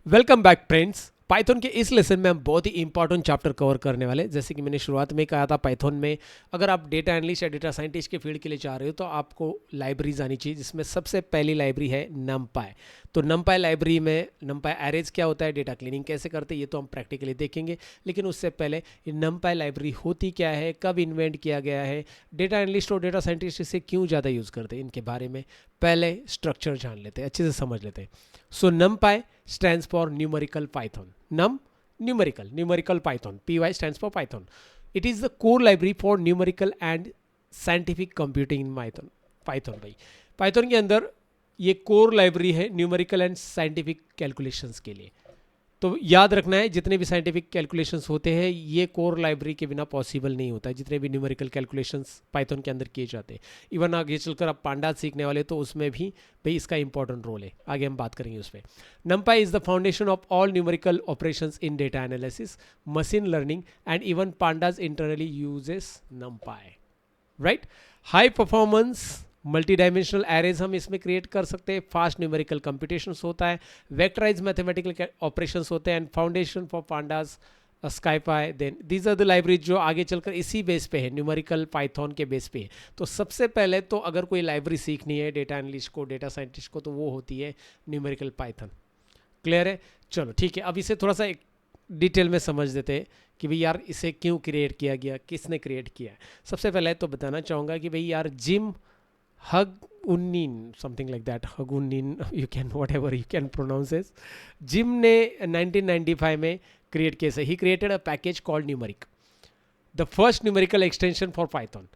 Welcome back friends. Python के इस lesson में हम बहुत ही इंपॉर्टेंट चैप्टर कवर करने वाले हैं। जैसे कि मैंने शुरुआत में कहा था, पाइथन में अगर आप डेटा एनालिस्ट या डेटा साइंटिस्ट के फील्ड के लिए जा रहे हो तो आपको लाइब्रेरीज आनी चाहिए, जिसमें सबसे पहली लाइब्रेरी है नमपाई। तो नमपाई लाइब्रेरी में नमपाई एरेज क्या होता है, डेटा क्लीनिंग कैसे करते हैं, ये तो हम प्रैक्टिकली देखेंगे। लेकिन उससे पहले ये नमपाई लाइब्रेरी होती क्या है, कब इन्वेंट किया गया है, डेटा एनालिस्ट और डेटा साइंटिस्ट इसे क्यों ज़्यादा यूज़ करते हैं, इनके बारे में पहले स्ट्रक्चर जान लेते हैं, अच्छे से समझ लेते हैं। सो NumPy stands for numerical Python. Numerical Python. PY stands for Python. It is the core library for numerical and scientific computing in Python भाई। Python के अंदर ये कोर लाइब्रेरी है न्यूमेरिकल एंड साइंटिफिक कैलकुलेशंस के लिए। तो याद रखना है, जितने भी साइंटिफिक कैलकुलेशंस होते हैं ये कोर लाइब्रेरी के बिना पॉसिबल नहीं होता है। जितने भी न्यूमेरिकल कैलकुलेशंस पाइथन के अंदर किए जाते हैं, इवन आगे चलकर आप पांडास सीखने वाले तो उसमें भी भाई इसका इंपॉर्टेंट रोल है, आगे हम बात करेंगे उस पर। NumPy is the foundation of all numerical operations in data analysis, machine learning and even pandas internally uses NumPy, right. High performance multi dimensional arrays हम इसमें क्रिएट कर सकते हैं, फास्ट न्यूमेरिकल कंप्यूटेशंस होता है, वेक्टराइज मैथमेटिकल ऑपरेशंस होते हैं, and foundation for pandas SciPy. Then these are the libraries जो आगे चलकर इसी बेस पे है, न्यूमेरिकल पाइथन के बेस पे है। तो सबसे पहले तो अगर कोई लाइब्रेरी सीखनी है डेटा एनालिस्ट को, डेटा साइंटिस्ट को, तो वो होती है न्यूमेरिकल पाइथन। क्लियर है? चलो ठीक है, अब इसे थोड़ा सा एक डिटेल में समझ देते हैं कि भाई यार इसे क्यों क्रिएट किया गया, किसने क्रिएट किया है। सबसे पहले तो बताना चाहूँगा कि भाई यार gym Hug-Unnin, something like that, Hug-Unnin, you can whatever you can pronounce as, gym ने 1995 में क्रिएट किया से, he created a package called numeric, the first numerical extension for Python.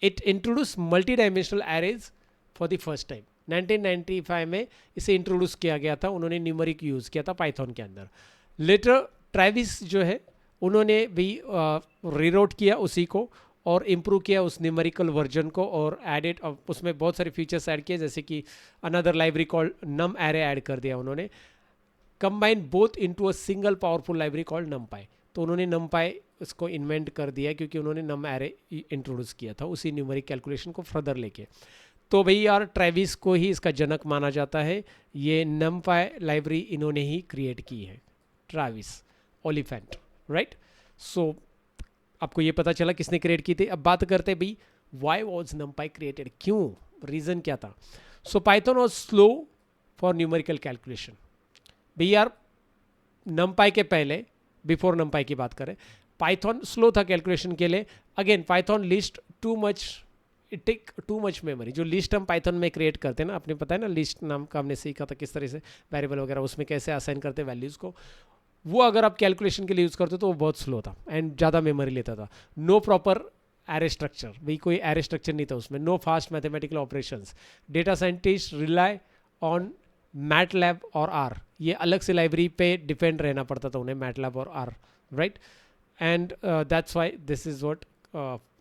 It introduced multi-dimensional arrays for the first time. 1995 में इसे introduce किया गया था, उन्होंने न्यूमेरिक यूज़ किया था पाइथन के अंदर। लेटर ट्रेविस जो है उन्होंने भी रीरोट किया उसी को और इम्प्रूव किया उस न्यूमेरिकल वर्जन को, और एडेड उसमें बहुत सारे फीचर्स ऐड किए, जैसे कि अनदर लाइब्रेरी कॉल्ड नम एरे ऐड कर दिया उन्होंने। Combine both into a single powerful library called NumPy। तो उन्होंने NumPy इसको इन्वेंट कर दिया क्योंकि उन्होंने नम एरे इंट्रोड्यूस किया था उसी न्यूमेरिक कैलकुलेशन को फर्दर लेके। तो भाई यार ट्रेविस को ही इसका जनक माना जाता है, ये NumPy लाइब्रेरी इन्होंने ही क्रिएट की है, ट्रेविस ओलिफेंट, राइट। सो आपको ये पता चला किसने क्रिएट की थी। अब बात करते हैं भाई वाई वॉज NumPy क्रिएटेड, क्यों, रीजन क्या था। सो Python was slow for numerical calculation. भाई यार NumPy के पहले, बिफोर NumPy की बात करें, पाइथन स्लो था कैलकुलेशन के लिए। Again Python list too much, it take too much memory. जो लिस्ट हम पाइथन में क्रिएट करते हैं ना, आपने पता है ना, लिस्ट नाम का हमने सीखा था किस तरह से वेरिएबल वगैरह उसमें कैसे असाइन करते हैं वैल्यूज़ को, वो अगर आप कैलकुलेशन के लिए यूज़ करते हो तो वो बहुत स्लो था एंड ज़्यादा मेमोरी लेता था। नो प्रॉपर एरे स्ट्रक्चर, भाई कोई एरे स्ट्रक्चर नहीं था उसमें। No fast mathematical operations. Data scientist rely on MATLAB और आर, ये अलग से लाइब्रेरी पे डिपेंड रहना पड़ता था उन्हें, मैटलैब और R, right. And that's why this is what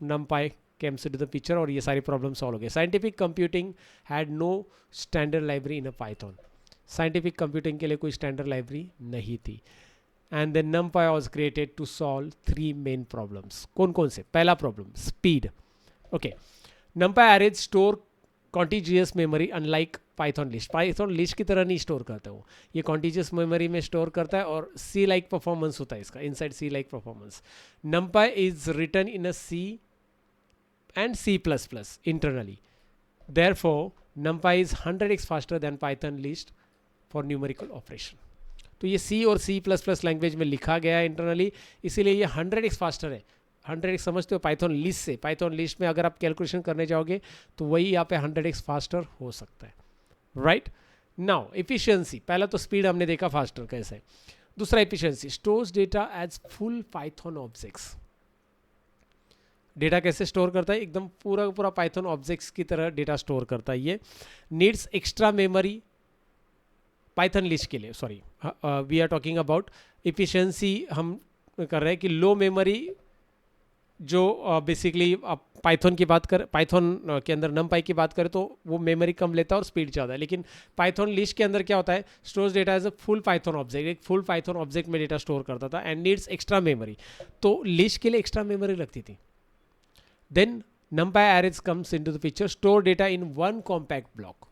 NumPy comes to the picture, और ये सारी प्रॉब्लम सॉल्व हो गए। Scientific computing had no standard library in a Python. Scientific computing के लिए कोई स्टैंडर्ड लाइब्रेरी नहीं थी। And then NumPy was created to solve three main problems. कौन कौन से? पहला problem speed. Okay, NumPy arrays store contiguous memory unlike Python list. Python list की तरह नहीं स्टोर करता वो, ये कॉन्टीजियस मेमोरी में स्टोर करता है, और सी लाइक परफॉर्मेंस होता है इसका, inside C like performance. NumPy is written in a C and C++ internally. Therefore, NumPy is 100x faster than Python list for numerical operation. तो ये C और C++ लैंग्वेज में लिखा गया है इंटरनली, इसीलिए ये 100x फास्टर है। 100x समझते हो पाइथन लिस्ट से? पाइथन लिस्ट में अगर आप कैलकुलेशन करने जाओगे तो वही यहाँ पे 100x फास्टर हो सकता है, राइट। नाउ एफिशिएंसी, पहला तो स्पीड हमने देखा फास्टर कैसे है। दूसरा efficiency, stores data as full Python objects. Data कैसे स्टोर करता है? एकदम पूरा पूरा पाइथन ऑब्जेक्ट्स की तरह डेटा स्टोर करता है ये। Needs extra memory Python list के लिए, sorry we are talking about efficiency, हम कर रहे हैं कि लो मेमोरी जो बेसिकली आप पाइथन की बात करें, पाइथन के अंदर NumPy की बात करें तो वो मेमोरी कम लेता है और स्पीड ज़्यादा है। लेकिन पाइथन लिस्ट के अंदर क्या होता है, stores data as a full Python object, एक फुल पाइथन ऑब्जेक्ट में डेटा स्टोर करता था, एंड नीड्स एक्स्ट्रा मेमोरी, तो लिस्ट के लिए एक्स्ट्रा मेमोरी लगती थी। Then NumPy arrays comes into the picture, store data in one compact block.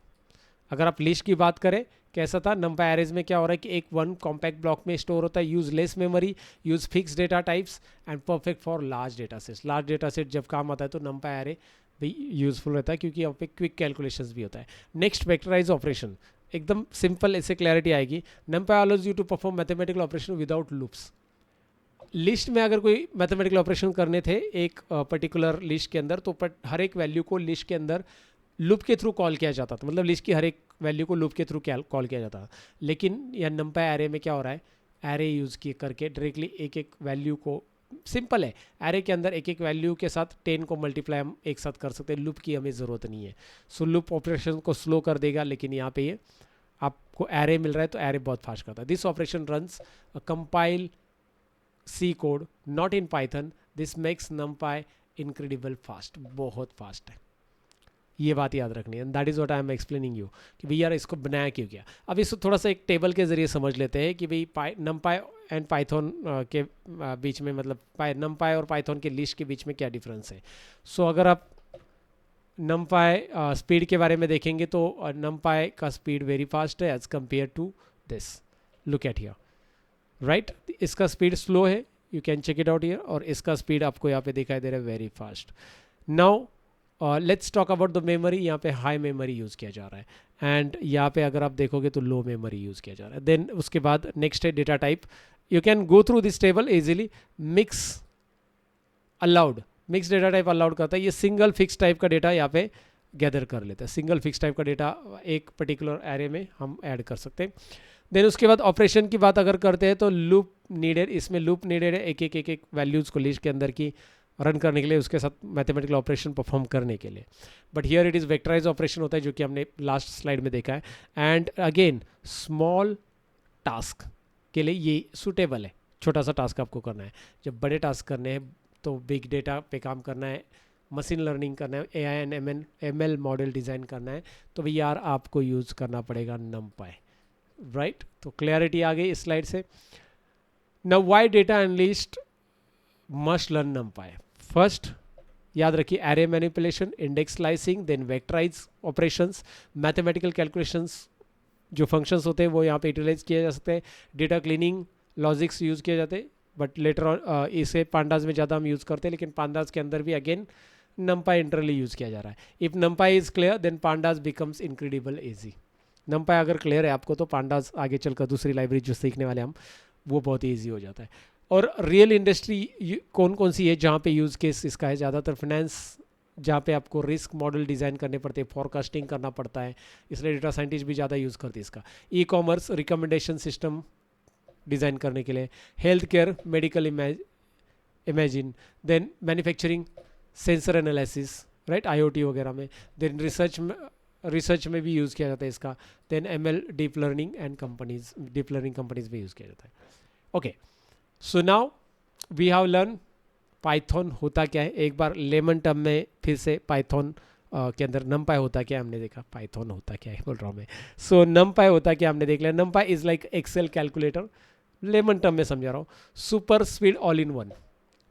अगर आप लिस्ट की बात करें कैसा था, नंपाई एरेज में क्या हो रहा है कि एक वन कॉम्पैक्ट ब्लॉक में स्टोर होता है, use less memory, use fix data types and perfect for large data sets. Large data set जब काम आता है तो नंपाई एरे भी यूजफुल रहता है क्योंकि यहाँ पे क्विक कैलकुलेशंस भी होता है। नेक्स्ट वेक्टराइज ऑपरेशन, एकदम सिंपल, इससे क्लैरिटी आएगी। NumPy allows you to perform mathematical operation without loops. List में अगर कोई मैथमेटिकल ऑपरेशन करने थे एक पर्टिकुलर लिस्ट के अंदर, तो हर एक वैल्यू को लिस्ट के अंदर लूप के थ्रू कॉल किया जाता था, मतलब लिस्ट की हर एक वैल्यू को लूप के थ्रू कॉल किया जाता था। लेकिन यह नंपाई एरे में क्या हो रहा है, एरे यूज़ किए करके डायरेक्टली एक एक वैल्यू को, सिंपल है, एरे के अंदर एक एक वैल्यू के साथ 10 को मल्टीप्लाई हम एक साथ कर सकते हैं, लूप की हमें ज़रूरत नहीं है। सो लूप ऑपरेशन को स्लो कर देगा, लेकिन यहाँ पे ये आपको एरे मिल रहा है तो एरे बहुत फास्ट करता है। This operation runs compile C code not in Python, this makes NumPy incredible fast, बहुत फास्ट है, ये बात याद रखनी है। That is what I am explaining you कि भैया यार इसको बनाया क्यों गया। अब इसको थोड़ा सा एक टेबल के जरिए समझ लेते हैं कि भाई नंपाई एंड पाइथन के बीच में, मतलब नंपाई और पाइथन के लिस्ट के बीच में क्या डिफरेंस है। सो अगर आप नंपाई स्पीड के बारे में देखेंगे तो नंपाई का स्पीड वेरी फास्ट है as compare to this, look at here, right. इसका स्पीड स्लो है, you can check it out here, और इसका स्पीड आपको यहाँ पे दिखाई दे रहा है very fast. Now let's talk about the memory. यहाँ पे हाई मेमोरी यूज़ किया जा रहा है एंड यहाँ पे अगर आप देखोगे तो लो मेमोरी यूज़ किया जा रहा है। देन उसके बाद नेक्स्ट है data type. You can go through this table easily. Mix allowed, mix data type allowed करता है, ये सिंगल फिक्स टाइप का डेटा यहाँ पे गैदर कर लेते हैं। सिंगल फिक्स टाइप का डेटा एक पर्टिकुलर एरे में हम ऐड कर सकते हैं। देन उसके बाद ऑपरेशन की बात अगर करते हैं तो लूप नीडेड, इसमें लूप नीडेड है एक एक वैल्यूज़ को लिस्ट के अंदर की रन करने के लिए, उसके साथ मैथमेटिकल ऑपरेशन परफॉर्म करने के लिए। But here it is vectorize operation होता है जो कि हमने लास्ट स्लाइड में देखा है। एंड अगेन स्मॉल टास्क के लिए ये सूटेबल है, छोटा सा टास्क आपको करना है। जब बड़े टास्क करने हैं तो बिग डेटा पे काम करना है, मशीन लर्निंग करना है, AI and ML model design करना है, तो भैया यार आपको यूज़ करना पड़ेगा नंपाई, राइट। तो क्लैरिटी आ गई इस स्लाइड से। Now why data analyst must learn NumPy. First याद रखिए, array manipulation, index slicing, then vectorize operations, mathematical calculations, जो फंक्शंस होते हैं वो यहाँ पे यूटिलाइज किए जा सकते हैं। डेटा क्लीनिंग लॉजिक्स यूज़ किए जाते हैं, बट लेटर ऑन इसे पांडाज में ज़्यादा हम यूज़ करते हैं, लेकिन पांडाज के अंदर भी अगेन नंपाई इंटरली यूज़ किया जा रहा है। If NumPy is clear then pandas becomes incredible easy. NumPy अगर क्लियर है आपको तो पांडाज आगे चलकर दूसरी लाइब्रेरी जो सीखने वाले हम, वो बहुत ईजी हो जाता है। और रियल इंडस्ट्री कौन कौन सी है जहाँ पे यूज़ केस इसका है, ज़्यादातर फाइनेंस, जहाँ पे आपको रिस्क मॉडल डिज़ाइन करने पड़ते हैं, फोरकास्टिंग करना पड़ता है, इसलिए डेटा साइंटिस्ट भी ज़्यादा यूज़ करते हैं इसका। E commerce, recommendation system design करने के लिए, healthcare, medical imagine, then manufacturing, sensor analysis, right, IoT वगैरह में। देन रिसर्च में भी यूज़ किया जाता है इसका। Then ML deep learning and companies, deep learning companies में यूज़ किया जाता है। Okay, so now we have learn Python होता क्या है। एक बार लेमन टर्म में फिर से पाइथन के अंदर नंपाई होता क्या हमने देखा, पाइथन होता क्या है बोल रहा हूँ मैं। सो नंपाई होता क्या हमने देख लिया। NumPy is like Excel calculator, layman term में समझा रहा हूँ। Super speed all in one,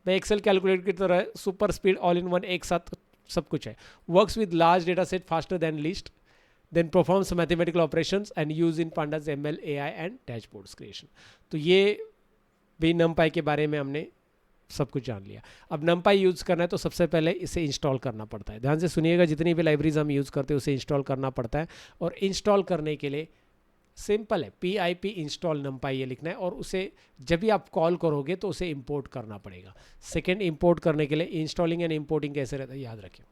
मैं एक्सेल कैलकुलेटर की तरह super speed all in one, एक साथ सब कुछ है। Works with large data set faster than list, then performs mathematical operations and use in pandas ML AI and dashboards creation. तो ये भी नंपाई के बारे में हमने सब कुछ जान लिया। अब नंपाई यूज़ करना है तो सबसे पहले इसे इंस्टॉल करना पड़ता है। ध्यान से सुनिएगा, जितनी भी लाइब्रेरीज हम यूज़ करते हैं उसे इंस्टॉल करना पड़ता है। और इंस्टॉल करने के लिए सिंपल है, PIP इंस्टॉल नंपाई ये लिखना है, और उसे जब भी आप कॉल करोगे तो उसे इंपोर्ट करना पड़ेगा। सेकेंड, इंपोर्ट करने के लिए इंस्टॉलिंग एंड इंपोर्टिंग कैसे रहता है याद रखें,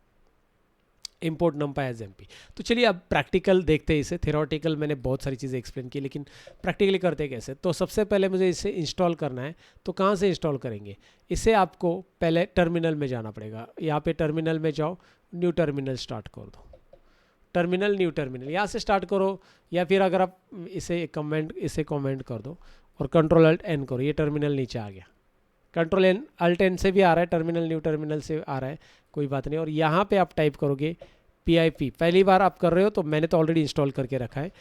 इंपोर्ट नंपाई एज MP। तो चलिए अब प्रैक्टिकल देखते हैं इसे। थ्योरेटिकल मैंने बहुत सारी चीज़ें एक्सप्लेन की, लेकिन प्रैक्टिकली करते कैसे। तो सबसे पहले मुझे इसे इंस्टॉल करना है, तो कहाँ से इंस्टॉल करेंगे। इसे आपको पहले टर्मिनल में जाना पड़ेगा। यहाँ पे टर्मिनल में जाओ, न्यू टर्मिनल स्टार्ट कर दो, टर्मिनल न्यू टर्मिनल यहाँ से स्टार्ट करो, या फिर अगर आप इसे कमेंट कर दो और Ctrl+Alt+N करो, ये टर्मिनल नीचे आ गया। Ctrl+Alt+N से भी आ रहा है, टर्मिनल न्यू टर्मिनल से आ रहा है, कोई बात नहीं। और यहाँ पे आप टाइप करोगे PIP, पहली बार आप कर रहे हो तो मैंने तो ऑलरेडी इंस्टॉल करके रखा है,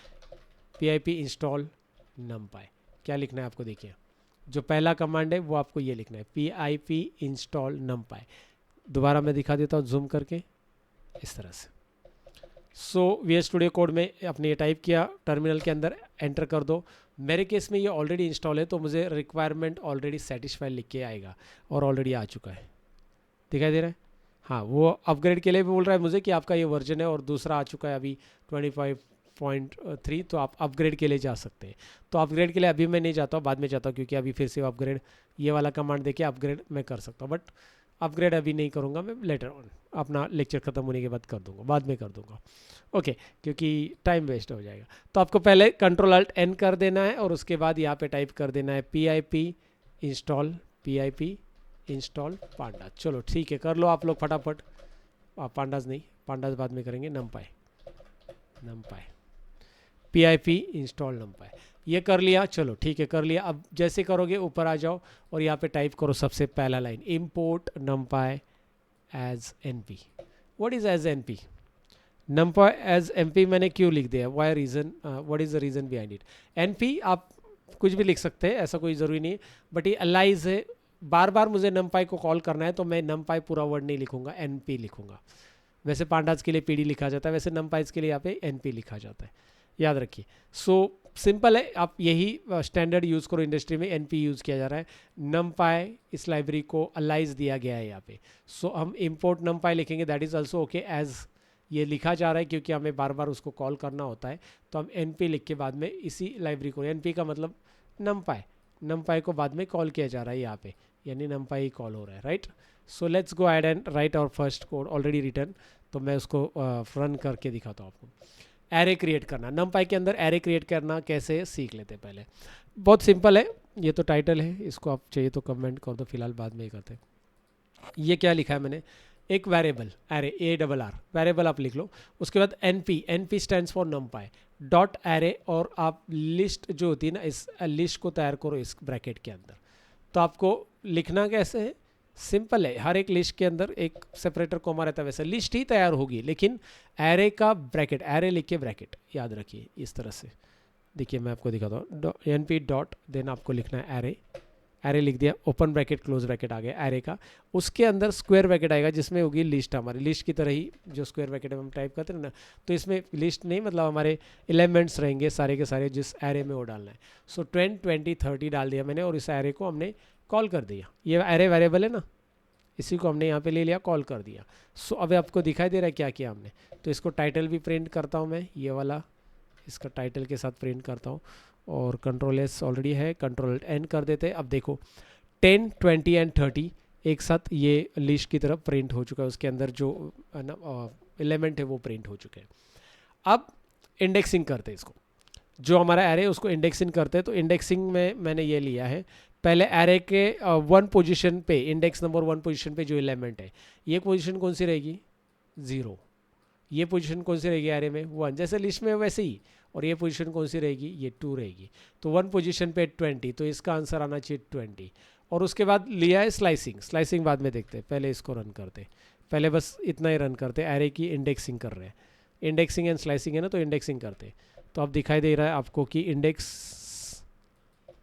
PIP इंस्टॉल नंपाई। क्या लिखना है आपको, देखिए जो पहला कमांड है वो आपको ये लिखना है, PIP इंस्टॉल नंपाई। दोबारा मैं दिखा देता हूँ जूम करके, इस तरह से। सो VS स्टूडियो कोड में आपने ये टाइप किया, टर्मिनल के अंदर एंटर कर दो। मेरे केस में ये ऑलरेडी इंस्टॉल है तो मुझे रिक्वायरमेंट ऑलरेडी सेटिस्फाई लिख के आएगा और ऑलरेडी आ चुका है, दिखाई दे रहा है। हाँ, वो अपग्रेड के लिए भी बोल रहा है मुझे कि आपका ये वर्जन है और दूसरा आ चुका है अभी 25.3, तो आप अपग्रेड के लिए जा सकते हैं। तो अपग्रेड के लिए अभी मैं नहीं जाता हूँ, बाद में जाता हूँ, क्योंकि अभी फिर से अपग्रेड ये वाला कमांड देके अपग्रेड मैं कर सकता हूँ, बट अपग्रेड अभी नहीं करूँगा, मैं लेटर ऑन अपना लेक्चर ख़त्म होने के बाद कर दूँगा, बाद में कर दूँगा। ओके, क्योंकि टाइम वेस्ट हो जाएगा। तो आपको पहले Ctrl+Alt+N कर देना है और उसके बाद यहाँ पे टाइप कर देना है pip इंस्टॉल पांडा। चलो ठीक है, कर लो आप लोग फटाफट। पांडाज नहीं, पांडाज बाद में करेंगे, नमपाई pip इंस्टॉल नमपाई, ये कर लिया। चलो ठीक है, कर लिया। अब जैसे करोगे ऊपर आ जाओ और यहाँ पे टाइप करो सबसे पहला line, import numpy as np। What is as np? numpy as np मैंने क्यों लिख दिया, why reason, what is the reason behind it? np आप कुछ भी लिख सकते हैं, ऐसा कोई ज़रूरी नहीं है, बट ये अलाइज है। बार बार मुझे numpy को कॉल करना है तो मैं numpy पूरा वर्ड नहीं लिखूंगा, np लिखूंगा। वैसे पांडाज के लिए pd लिखा जाता है, वैसे numpy के लिए यहाँ पे np लिखा जाता है, याद रखिए। सो सिंपल है, आप यही स्टैंडर्ड यूज़ करो, इंडस्ट्री में np यूज़ किया जा रहा है। numpy इस लाइब्रेरी को अलाइज दिया गया है यहाँ पे। सो हम इम्पोर्ट numpy लिखेंगे, that is also okay, as ये लिखा जा रहा है क्योंकि हमें बार बार उसको कॉल करना होता है, तो हम np लिख के बाद में इसी लाइब्रेरी को, np का मतलब numpy को बाद में कॉल किया जा रहा है यहाँ पे, यानी numpy कॉल हो रहा है, right. So let's go ahead and write our first code already return. तो मैं उसको रन करके दिखाता हूँ आपको। एरे क्रिएट करना, numpy के अंदर एरे क्रिएट करना कैसे सीख लेते हैं पहले। बहुत सिंपल है, ये तो टाइटल है, इसको आप चाहिए तो कमेंट कर दो, फिलहाल बाद में ही करते हैं। ये क्या लिखा है मैंने, एक वेरिएबल एरे, ARR वेरिएबल आप लिख लो। उसके बाद np stands for numpy dot array, और आप लिस्ट जो होती है ना, इस लिस्ट को तैयार करो इस ब्रैकेट के अंदर। तो आपको लिखना कैसे है, सिंपल है, हर एक लिस्ट के अंदर एक सेपरेटर कोमा रहता है, वैसे लिस्ट ही तैयार होगी, लेकिन एरे का ब्रैकेट, एरे लिख के ब्रैकेट, याद रखिए इस तरह से। देखिए मैं आपको दिखाता हूँ, np डॉट देन आपको लिखना है एरे, एरे लिख दिया, ओपन ब्रैकेट क्लोज ब्रैकेट आ गया एरे का। उसके अंदर स्क्वायर ब्रैकेट आएगा जिसमें होगी लिस्ट, हमारी लिस्ट की तरह ही जो स्क्वायर ब्रैकेट में हम टाइप करते हैं ना, तो इसमें लिस्ट नहीं, मतलब हमारे एलिमेंट्स रहेंगे सारे के सारे जिस एरे में वो डालना है। सो 10 20 30 डाल दिया मैंने और इस एरे को हमने कॉल कर दिया। ये एरे वेरिएबल है ना, इसी को हमने यहाँ पे ले लिया, कॉल कर दिया। सो अब आपको दिखाई दे रहा है क्या किया हमने। तो इसको टाइटल भी प्रिंट करता हूँ मैं, ये वाला इसका टाइटल के साथ प्रिंट करता हूँ, और Ctrl+S ऑलरेडी है, Ctrl+N कर देते हैं। अब देखो 10 20 एंड 30 एक साथ ये लिस्ट की तरफ प्रिंट हो चुका है, उसके अंदर जो एलिमेंट है वो प्रिंट हो चुके हैं। अब इंडेक्सिंग करते हैं इसको, जो हमारा एरे है उसको इंडेक्सिंग करते हैं। तो इंडेक्सिंग में मैंने ये लिया है, पहले एरे के 1 पोजीशन पे, इंडेक्स नंबर 1 पोजीशन पे जो एलिमेंट है, ये पोजीशन कौन सी रहेगी, 0। ये पोजीशन कौन सी रहेगी एरे में, 1, जैसे लिस्ट में वैसे ही। और ये पोजीशन कौन सी रहेगी, ये 2 रहेगी। तो 1 पोजीशन पे 20, तो इसका आंसर आना चाहिए 20। और उसके बाद लिया है स्लाइसिंग बाद में देखते हैं, पहले इसको रन करते, पहले बस इतना ही रन करते, एरे की इंडेक्सिंग कर रहे हैं, इंडेक्सिंग एंड स्लाइसिंग है ना, तो इंडेक्सिंग करते। तो अब दिखाई दे रहा है आपको कि इंडेक्स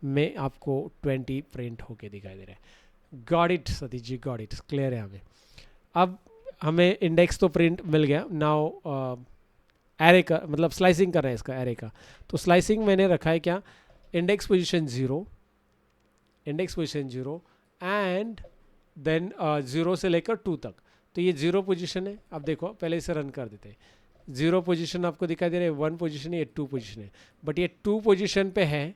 में आपको 20 प्रिंट होके दिखाई दे रहा है। Got it Satish ji, got it, clear है हमें। अब हमें इंडेक्स तो प्रिंट मिल गया, नाउ एरे का मतलब स्लाइसिंग कर रहे हैं इसका एरे का। तो स्लाइसिंग मैंने रखा है क्या, इंडेक्स पोजीशन 0 एंड देन 0 से लेकर 2 तक। तो ये 0 पोजीशन है। अब देखो पहले इसे रन कर देते हैं, 0 पोजीशन आपको दिखाई दे रहा है, 1 पोजीशन है, ये 2 पोजीशन है, बट ये 2 पोजीशन पे है।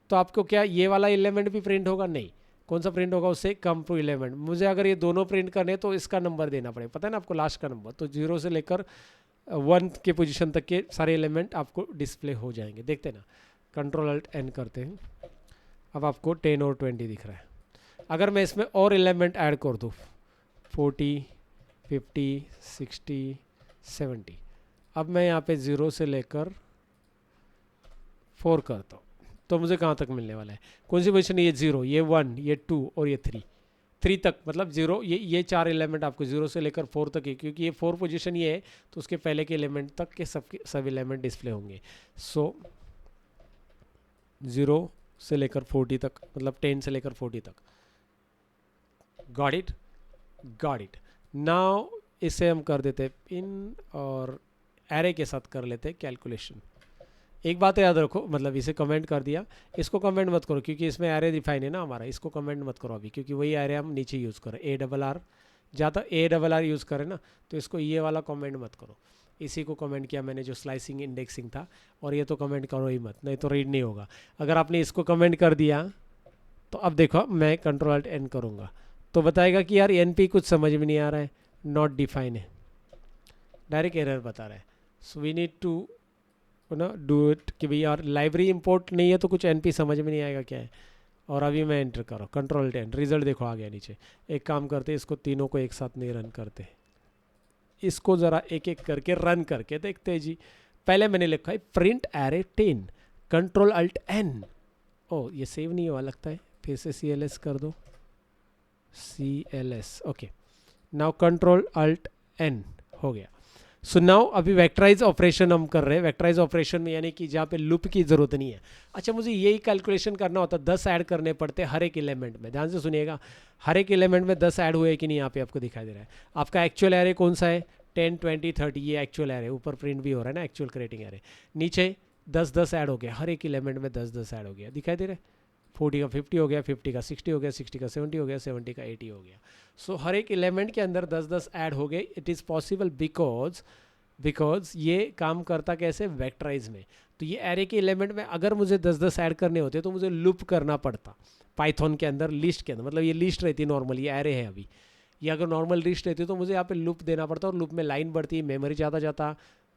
तो आपको क्या ये वाला एलिमेंट भी प्रिंट होगा, नहीं, कौन सा प्रिंट होगा, उससे कम टू एलिमेंट। मुझे अगर ये दोनों प्रिंट करने तो इसका नंबर देना पड़ेगा, पता है ना आपको, लास्ट का नंबर। तो 0 से लेकर 1 के पोजीशन तक के सारे एलिमेंट आपको डिस्प्ले हो जाएंगे, देखते ना। Ctrl+Alt+N करते हैं, अब आपको 10 और 20 दिख रहा है। अगर मैं इसमें और एलिमेंट ऐड कर दूँ, 40 50 60 70, अब मैं यहाँ पे 0 से लेकर 4 करता हूँ, तो मुझे कहाँ तक मिलने वाला है, कौन सी पोजीशन है, ये 0, ये 1, ये 2 और ये 3 तक, मतलब 0, ये 4 एलिमेंट आपको 0 से लेकर 4 तक है, क्योंकि ये 4 पोजीशन ये है, तो उसके पहले के एलिमेंट तक के सब एलिमेंट डिस्प्ले होंगे। सो 0 से लेकर 40 तक, मतलब 10 से लेकर 40 तक। Got it. नाउ इसे हम कर देते हैं पिन और एरे के साथ कर लेते हैं कैलकुलेशन। एक बात याद रखो, मतलब इसे कमेंट कर दिया, इसको कमेंट मत करो क्योंकि इसमें एरे डिफाइन है ना हमारा, इसको कमेंट मत करो अभी क्योंकि वही एरे हम नीचे यूज़ करें ARR, ज़्यादा ARR यूज़ करें ना, तो इसको ये वाला कमेंट मत करो। इसी को कमेंट किया मैंने जो स्लाइसिंग इंडेक्सिंग था, और ये तो कमेंट करो ही मत, नहीं तो रीड नहीं होगा। अगर आपने इसको कमेंट कर दिया तो अब देखो मैं Ctrl+N करूँगा तो बताएगा कि यार NP कुछ समझ में नहीं आ रहा है, नॉट डिफाइन है, डायरेक्ट एरर बता रहा है। सो वी नीड टू ना डू इट कि भाई यार लाइब्रेरी इंपोर्ट नहीं है तो कुछ NP समझ में नहीं आएगा क्या है। और अभी मैं एंटर करो Ctrl+10, रिजल्ट देखो आ गया नीचे। एक काम करते इसको तीनों को एक साथ नहीं रन करते, इसको ज़रा एक एक करके रन करके देखते हैं जी। पहले मैंने लिखा है प्रिंट एरे 10, Ctrl+N। ओ ये सेव नहीं हुआ लगता है, फिर से CLS कर दो, CLS, ओके। नाउ Ctrl+N हो गया। सो नाउ अभी वेक्टराइज ऑपरेशन हम कर रहे हैं। वेक्टराइज ऑपरेशन में यानी कि जहाँ पे लूप की ज़रूरत नहीं है। अच्छा मुझे यही कैलकुलेशन करना होता, 10 ऐड करने पड़ते हर एक एलिमेंट में। ध्यान से सुनिएगा, हर एक एलिमेंट में 10 ऐड हुए कि नहीं यहाँ पे आपको दिखाई दे रहा है। आपका एक्चुअल एरे कौन सा है, 10 20 30, ये एक्चुअल एरे, ऊपर प्रिंट भी हो रहा है ना एक्चुअल क्रिएटिंग एरे। नीचे 10 ऐड हो गया, हर एक एलिमेंट में 10 ऐड हो गया, दिखाई दे रहा है। 40 का 50 हो गया, 50 का 60 हो गया, 60 का 70 हो गया, 70 का 80 हो गया। सो हर एक एलिमेंट के अंदर 10 ऐड हो गए। इट इज़ पॉसिबल बिकॉज ये काम करता कैसे, वेक्टराइज में। तो ये एरे के एलिमेंट में अगर मुझे 10 ऐड करने होते तो मुझे लूप करना पड़ता पाइथन के अंदर, लिस्ट के अंदर। मतलब ये लिस्ट रहती नॉर्मल, ये एरे है अभी, ये अगर नॉर्मल लिस्ट रहती तो मुझे यहाँ पे लूप देना पड़ता, और लूप में लाइन बढ़ती, मेमोरी ज़्यादा जाता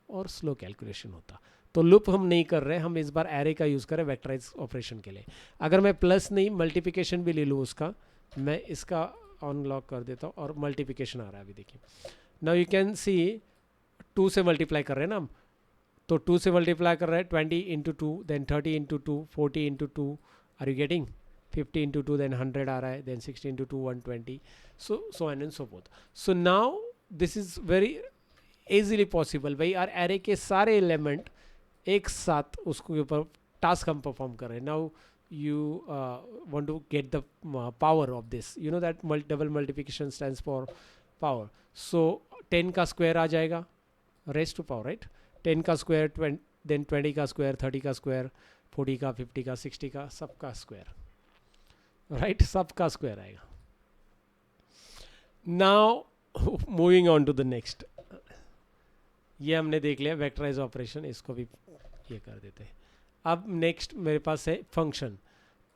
और स्लो कैलकुलेशन होता। तो लूप हम नहीं कर रहे, हम इस बार एरे का यूज़ करें वेक्टराइज ऑपरेशन के लिए। अगर मैं प्लस नहीं मल्टीप्लिकेशन भी ले लूँ उसका, मैं इसका अनलॉक कर देता हूँ और मल्टीप्लिकेशन आ रहा है अभी, देखिए। नाउ यू कैन सी 2 से मल्टीप्लाई कर रहे हैं ना हम, तो 2 से मल्टीप्लाई कर रहे हैं, 20 × 2, then 30 × 2, 40 × 2, are you getting, 50 × 2, then 100 आ रहा है, then 60 × 2, 120, so on and so forth. So now this is very easily possible। भाई यार एरे के सारे एलिमेंट एक साथ उसके ऊपर टास्क हम परफॉर्म कर रहे हैं। Now you want to get the power of this, you know that double multiplication stands for power। so 10 का स्क्वायर आ जाएगा, रेस्ट टू पावर, राइट। 10 का स्क्वायर, देन 20 का स्क्वायर, 30 का स्क्वायर, 40 का, 50 का, 60 का, सबका स्क्वायर, राइट, सबका स्क्वायर आएगा। Now moving on to the next, ये हमने देख लिया वेक्टराइज ऑपरेशन, इसको भी ये कर देते हैं। अब नेक्स्ट मेरे पास है फंक्शन।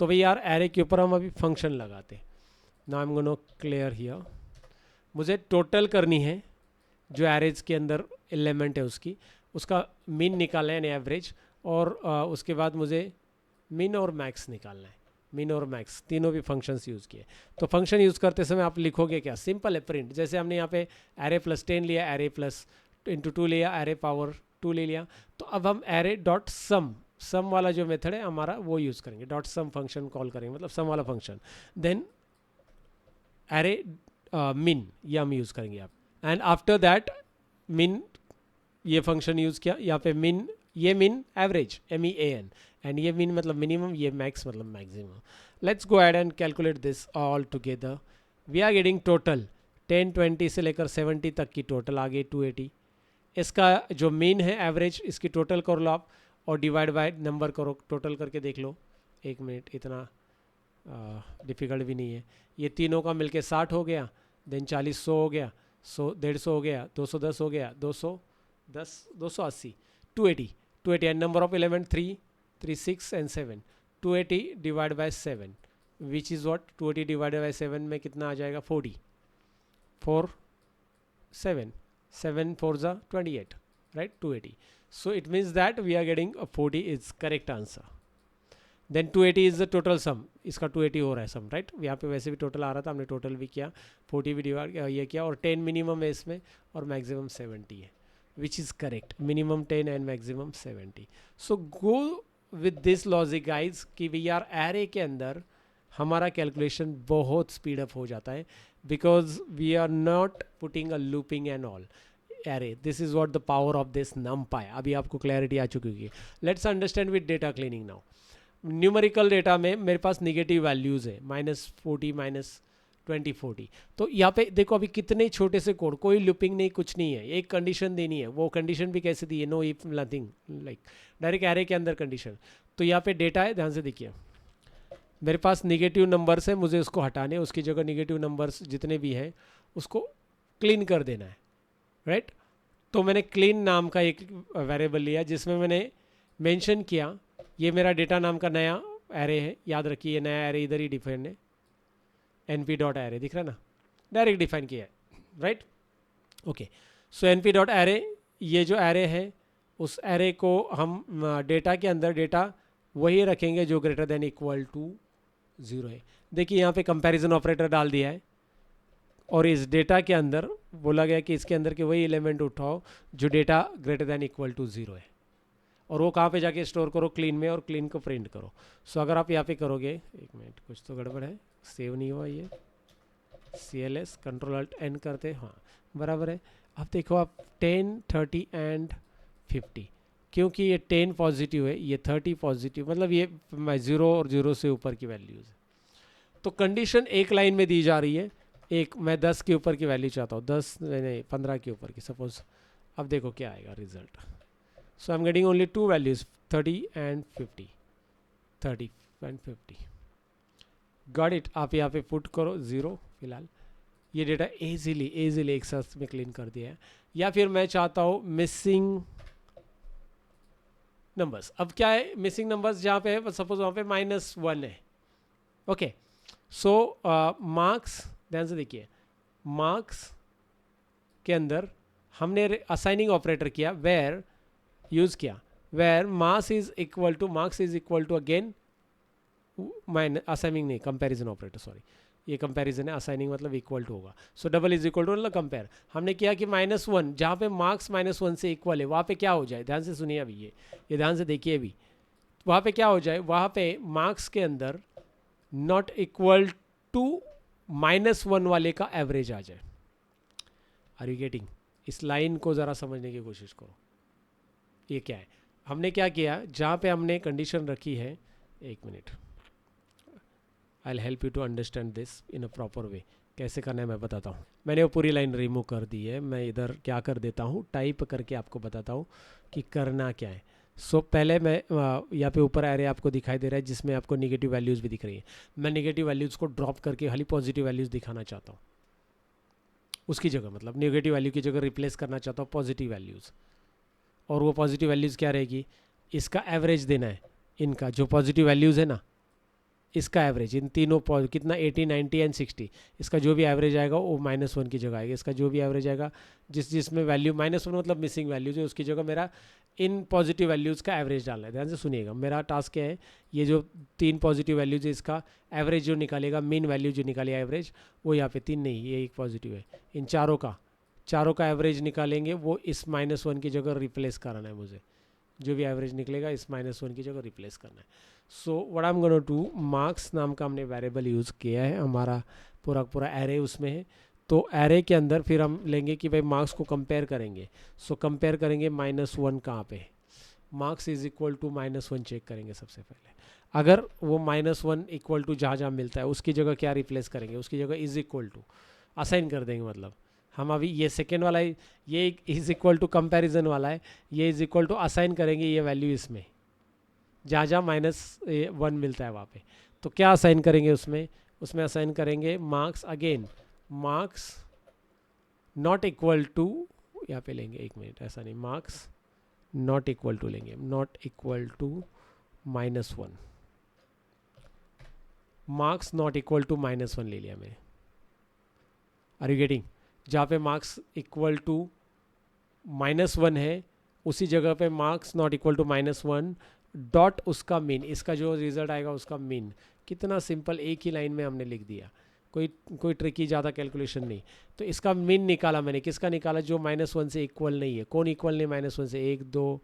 तो भाई यार एरे के ऊपर हम अभी फंक्शन लगाते। Now I am gonna clear here, मुझे टोटल करनी है जो एरेज के अंदर एलिमेंट है उसका मीन निकालना है यानी एवरेज, और उसके बाद मुझे मिन और मैक्स निकालना है। मिन और मैक्स तीनों भी फंक्शंस यूज़ किए। तो फंक्शन यूज़ करते समय आप लिखोगे क्या, सिंपल है, प्रिंट। जैसे हमने यहाँ पे एरे +10 लिया, एरे प्लस इंटू 2 लिया, एरे पावर 2 ले लिया, तो अब हम एरे डॉट सम वाला जो मेथड है हमारा वो यूज़ करेंगे, डॉट सम फंक्शन कॉल करेंगे, मतलब सम वाला फंक्शन। देन एरे मिन ये हम यूज़ करेंगे आप, एंड आफ्टर दैट मिन ये फंक्शन यूज़ किया, यहाँ पे मिन, ये मिन एवरेज MEAN, एंड ये मिन मतलब मिनिमम, ये मैक्स मतलब maximum. Let's go ahead and calculate this all together. We are getting total 10 20 से लेकर 70 तक की टोटल आ गई 280। इसका जो मीन है एवरेज, इसकी टोटल कर लो आप और डिवाइड बाय नंबर करो, टोटल करके देख लो। 1 मिनट, इतना डिफ़िकल्ट भी नहीं है। ये तीनों का मिलके 60 हो गया, देन 40 100 हो गया, 100 150 हो गया, 210 हो गया, 210 280, 280 and number of element 3 3 6 and 7। 280 divide by 7 which is what, 280 divide by 7 में कितना आ जाएगा, 40, 4 7 7 4 ज़ा 28, right, 280। so it means that we are getting a 40 is correct answer। then 280 is the total sum, इसका 280 हो रहा है सम, राइट। यहाँ पे वैसे भी टोटल आ रहा था, हमने टोटल भी किया, 40 भी डिवाइड ये किया, और 10 मिनिमम है इसमें और मैक्सिमम 70 है, which is correct, minimum 10 and maximum 70। So go with this logic guys कि वी आर एरे के अंदर हमारा कैलकुलेशन बहुत स्पीड अप हो जाता है, because we are not putting a looping and all array. This is what the power of this NumPy. अभी आपको क्लैरिटी आ चुकी होगी। Let's understand with data cleaning now. Numerical data में मेरे पास निगेटिव वैल्यूज़ है, -40 -20 2040। तो यहाँ पे देखो अभी कितने छोटे से कोड, कोई लूपिंग नहीं, कुछ नहीं है, एक कंडीशन देनी है, वो कंडीशन भी कैसे दी है, know if nothing, like direct array के अंदर कंडीशन। तो यहाँ पे डेटा है, ध्यान से देखिए, मेरे पास निगेटिव नंबर्स है, मुझे उसको हटाने, उसकी जगह निगेटिव नंबर्स जितने भी हैं उसको क्लीन कर देना है, राइट। तो मैंने क्लीन नाम का एक वेरिएबल लिया जिसमें मैंने मेंशन किया ये मेरा डेटा नाम का नया एरे है, याद रखिए ये नया एरे इधर ही डिफाइन है, np डॉट एरे दिख रहा है ना, डायरेक्ट डिफाइन किया है, राइट। ओके, सो np डॉट एरे, ये जो एरे है उस एरे को हम डेटा के अंदर डेटा वही रखेंगे जो ग्रेटर देन इक्वल टू 0 है। देखिए यहाँ पे कंपैरिजन ऑपरेटर डाल दिया है और इस डेटा के अंदर बोला गया कि इसके अंदर के वही एलिमेंट उठाओ जो data greater than equal to 0 है, और वो कहाँ पे जाके स्टोर करो, क्लीन में, और क्लीन को प्रिंट करो। सो अगर आप यहाँ पे करोगे, एक मिनट कुछ तो गड़बड़ है, सेव नहीं हुआ ये, CLS Ctrl+Alt+N करते, हाँ बराबर है। अब देखो आप 10, 30 एंड 50, क्योंकि ये 10 पॉजिटिव है, ये 30 पॉजिटिव, मतलब ये 0 और 0 से ऊपर की वैल्यूज़ है। तो कंडीशन एक लाइन में दी जा रही है, एक मैं 10 के ऊपर की वैल्यू चाहता हूँ, 10 नहीं 15 के ऊपर की सपोज। अब देखो क्या आएगा result. So I am getting only 2 values 30 and 50, 30 and 50, got it. आप यहाँ पे पुट करो 0 फिलहाल, ये डेटा इजीली एक साथ में क्लीन कर दिया है। या फिर मैं चाहता हूँ मिसिंग नंबर्स, अब क्या है मिसिंग नंबर्स जहाँ पे है, सपोज वहाँ पे -1 है, ओके। सो मार्क्स, ध्यान से देखिए, मार्क्स के अंदर हमने असाइनिंग ऑपरेटर किया, वेयर यूज किया, where marks is equal to again minus, assigning नहीं कंपैरिजन ऑपरेटर, सॉरी ये कंपैरिजन है, असाइनिंग मतलब इक्वल टू होगा। So double is equal to मतलब कंपेयर, हमने किया कि -1 जहाँ पे मार्क्स -1 से इक्वल है वहाँ पे क्या हो जाए, ध्यान से सुनिए अभी, ये ध्यान से देखिए अभी, वहाँ पे क्या हो जाए, वहाँ पे मार्क्स के अंदर नॉट इक्वल टू -1 वाले का एवरेज आ जाए। Are you getting? इस लाइन को ज़रा समझने की कोशिश करो, ये क्या है, हमने क्या किया, जहाँ पे हमने कंडीशन रखी है, एक मिनट, I will help you to understand this in a proper way, कैसे करना है मैं बताता हूँ। मैंने वो पूरी लाइन रिमूव कर दी है, मैं इधर क्या कर देता हूँ, टाइप करके आपको बताता हूँ कि करना क्या है। सो पहले मैं यहाँ पे ऊपर एरे आपको दिखाई दे रहा है जिसमें आपको निगेटिव वैल्यूज़ भी दिख रही है, मैं निगेटिव वैल्यूज़ को ड्रॉप करके खाली पॉजिटिव वैल्यूज़ दिखाना चाहता हूँ, उसकी जगह मतलब निगेटिव वैल्यू की जगह रिप्लेस करना चाहता हूँ पॉजिटिव वैल्यूज़, और वो पॉजिटिव वैल्यूज़ क्या रहेगी, इसका एवरेज देना है, इनका जो पॉजिटिव वैल्यूज़ है ना इसका एवरेज, इन तीनों कितना 80, 90 एंड 60, इसका जो भी एवरेज आएगा वो -1 की जगह आएगा, इसका जो भी एवरेज आएगा जिसमें वैल्यू -1 मतलब मिसिंग वैल्यूज है उसकी जगह मेरा इन पॉजिटिव वैल्यूज़ का एवरेज डालना है। ध्यान से सुनिएगा, मेरा टास्क क्या है, ये जो 3 पॉजिटिव वैल्यूज है इसका एवरेज जो निकालेगा, मीन वैल्यू जो निकालेगा एवरेज, वो यहाँ पे 3 नहीं, ये एक पॉजिटिव है, इन चारों का एवरेज निकालेंगे, वो इस -1 की जगह रिप्लेस कराना है मुझे, जो भी एवरेज निकलेगा इस -1 की जगह रिप्लेस करना है। So what I am gonna to, marks नाम का हमने वेरिएबल यूज़ किया है, हमारा पूरा एरे उसमें है, तो एरे के अंदर फिर हम लेंगे कि भाई मार्क्स को कंपेयर करेंगे। सो कंपेयर करेंगे -1 कहाँ पे, marks is equal to -1 check करेंगे सबसे पहले, अगर वो -1 इक्वल टू जहाँ मिलता है उसकी जगह क्या रिप्लेस करेंगे, उसकी जगह इज इक्वल टू असाइन कर देंगे, मतलब हम अभी ये सेकेंड वाला है, ये इज इक्वल टू कंपैरिजन वाला है, ये इज इक्वल टू असाइन करेंगे ये वैल्यू इसमें, जहाँ -1 मिलता है वहाँ पे, तो क्या असाइन करेंगे उसमें असाइन करेंगे marks, again marks not equal to, यहाँ पे लेंगे, एक मिनट ऐसा नहीं, मार्क्स नॉट इक्वल टू लेंगे, not equal to -1, marks not equal to -1 ले लिया मैंने, आर यू गेटिंग? जहाँ पे मार्क्स इक्वल टू -1 है उसी जगह पे marks not equal to -1 dot उसका मीन, इसका जो रिजल्ट आएगा उसका मीन। कितना सिंपल, एक ही लाइन में हमने लिख दिया, कोई ट्रिकी ज़्यादा कैलकुलेशन नहीं। तो इसका मीन निकाला मैंने, किसका निकाला, जो -1 से इक्वल नहीं है। कौन इक्वल नहीं -1 से, 1 2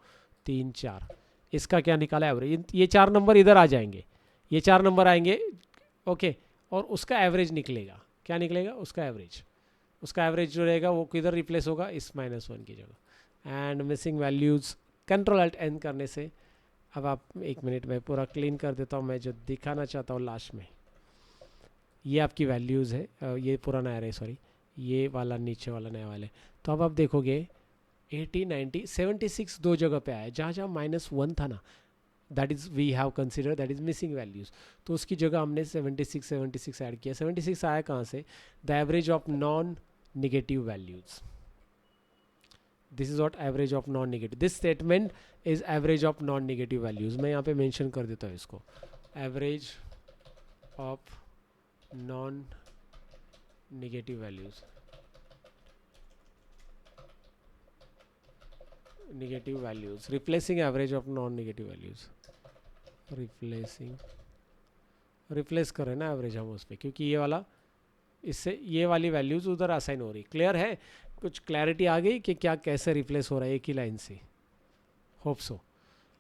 3 4, इसका क्या निकाला एवरेज, ये 4 नंबर इधर आ जाएंगे, ये 4 नंबर आएंगे, ओके, और उसका एवरेज निकलेगा, क्या निकलेगा, उसका एवरेज जो रहेगा वो किधर रिप्लेस होगा, इस -1 की जगह। एंड मिसिंग वैल्यूज़ Ctrl+Alt+N करने से, अब आप एक मिनट में पूरा क्लीन कर देता हूँ, मैं जो दिखाना चाहता हूँ लास्ट में, ये आपकी वैल्यूज़ है, ये पुराना एरे, सॉरी ये वाला नीचे वाला नया वाले। तो अब आप देखोगे 80, 90, 76 दो जगह पे आया, जहाँ जहाँ -1 था ना, that is we have consider that is missing values, तो उसकी जगह हमने 76 ऐड किया। 76 आया कहाँ से? The average of non negative values. This is what average of non negative, this statement is average of non negative values. मैं यहाँ पे मेंशन कर देता हूँ इसको, average of non negative values, negative values, replacing average of non negative values, replace करें ना average हम उस पर, क्योंकि ये वाला इससे ये वाली वैल्यूज़ उधर असाइन हो रही। क्लियर है? कुछ क्लैरिटी आ गई कि क्या कैसे रिप्लेस हो रहा है एक ही लाइन से? Hope so.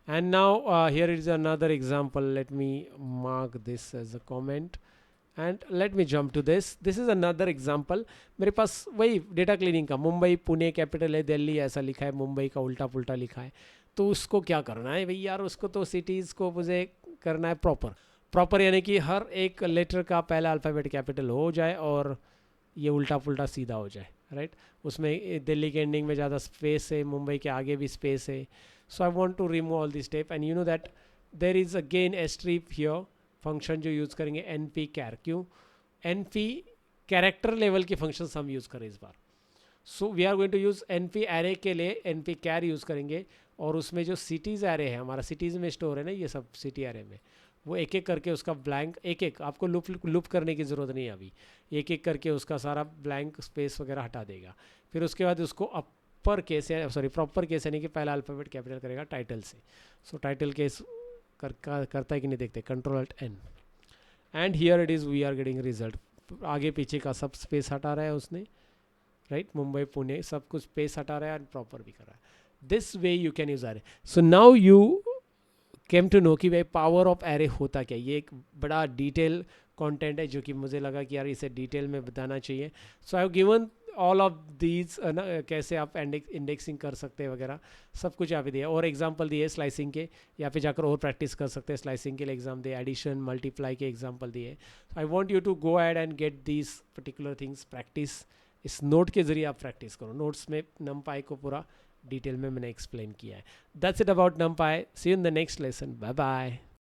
And now here is another example, let me mark this as a comment and let me jump to this. This is another example, मेरे पास वही डेटा क्लीनिंग का, मुंबई पुणे कैपिटल है, दिल्ली ऐसा लिखा है, मुंबई का उल्टा पुल्टा लिखा है। तो उसको क्या करना है भाई यार, उसको तो सिटीज़ को मुझे करना है प्रॉपर यानी कि हर एक लेटर का पहला अल्फ़ाबेट कैपिटल हो जाए और ये उल्टा पुल्टा सीधा हो जाए, राइट? उसमें दिल्ली के एंडिंग में ज़्यादा स्पेस है, मुंबई के आगे भी स्पेस है। So I want to remove all this step and you know that there is again a strip here function जो यूज़ करेंगे एन पी कैर। क्यों? एन पी कैरेक्टर लेवल के फंक्शंस हम यूज़ करें इस बार। So we are going to use N P array के लिए एन पी कैर यूज़ करेंगे, और उसमें जो सिटीज़ एरे है हमारा, सिटीज़ में स्टोर है ना ये सब सिटी एरे में, वो एक एक करके उसका ब्लैंक, एक एक आपको लूप करने की ज़रूरत नहीं है अभी, एक एक करके उसका सारा ब्लैंक स्पेस वगैरह हटा देगा। फिर उसके बाद उसको upper case sorry proper case यानी कि पहला अल्फ़ाबेट कैपिटल करेगा टाइटल से। सो टाइटल केस करता है कि नहीं देखते, Ctrl+N and here it is we are getting result. आगे पीछे का सब स्पेस हटा रहा है उसने, राइट? मुंबई पुणे सब कुछ स्पेस हटा रहा है एंड प्रॉपर भी कर रहा है। This way you can use array. So now you came to know कि भाई पावर ऑफ एरे होता क्या। ये एक बड़ा डिटेल कंटेंट है जो कि मुझे लगा कि यार इसे डिटेल में बताना चाहिए। So I have given all of these ना, कैसे आप इंडेक्सिंग कर सकते हैं वगैरह सब कुछ यहाँ पे दिया, और एग्जांपल दिए स्लाइसिंग के, यहाँ पे जाकर और प्रैक्टिस कर सकते हैं। स्लाइसिंग के लिए एग्जाम दिए, एडिशन मल्टीप्लाई के एग्जांपल दिए। I want you to go ahead and get these particular things practice. इस नोट के ज़रिए आप प्रैक्टिस करो, नोट्स में नमपाई को पूरा डिटेल में मैंने एक्सप्लेन किया है। That's it about NumPy। See you in the next lesson, bye bye.